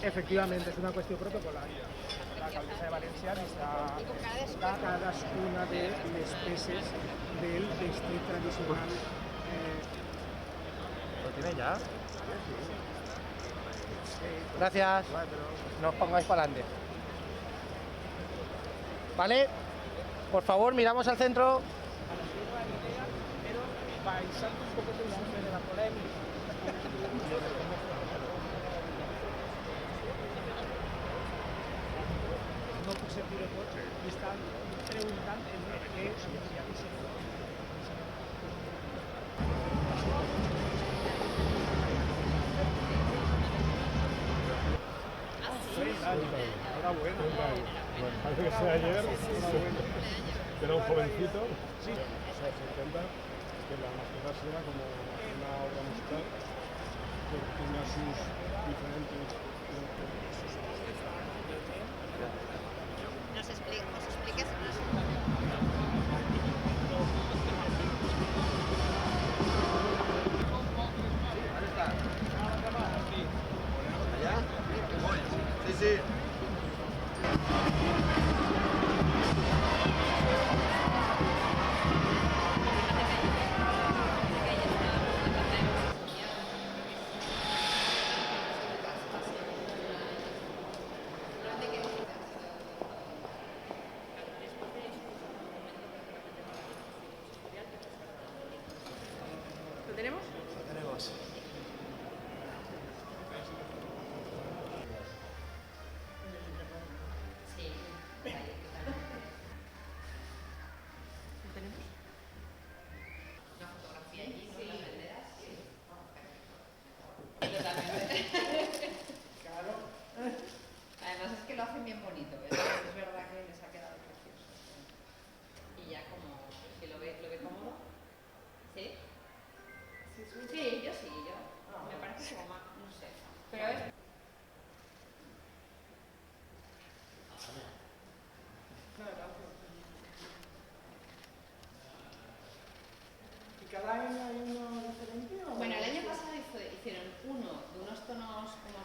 Efectivament, és una qüestió protocol·lària. L'alcaldessa de València està cadascuna de les peces del vestit tradicional. ¿Lo tiene ya? Gracias. No os pongáis para adelante. ¿Vale? Por favor, miramos al centro. Però baixant un poc el xifre de la polèmica. No puc sentir-ho tot i estan preguntant en què hi ha que ser. Enhorabuena. Bueno, parece que sea ayer, que era un jovencito, Sí. o sea, se intenta que la mascota sea como una obra musical que tenga sus diferentes... Nos expliques. Sí, sí. ¿Lo tenemos? Tenemos. Sí. ¿Lo tenemos? ¿Una fotografía allí con las banderas? Sí. Totalmente. Claro. Además es que lo hacen bien bonito, ¿ves? Es verdad que les ha quedado precioso. Y ya como, si lo ve cómodo. ¿Sí? Sí,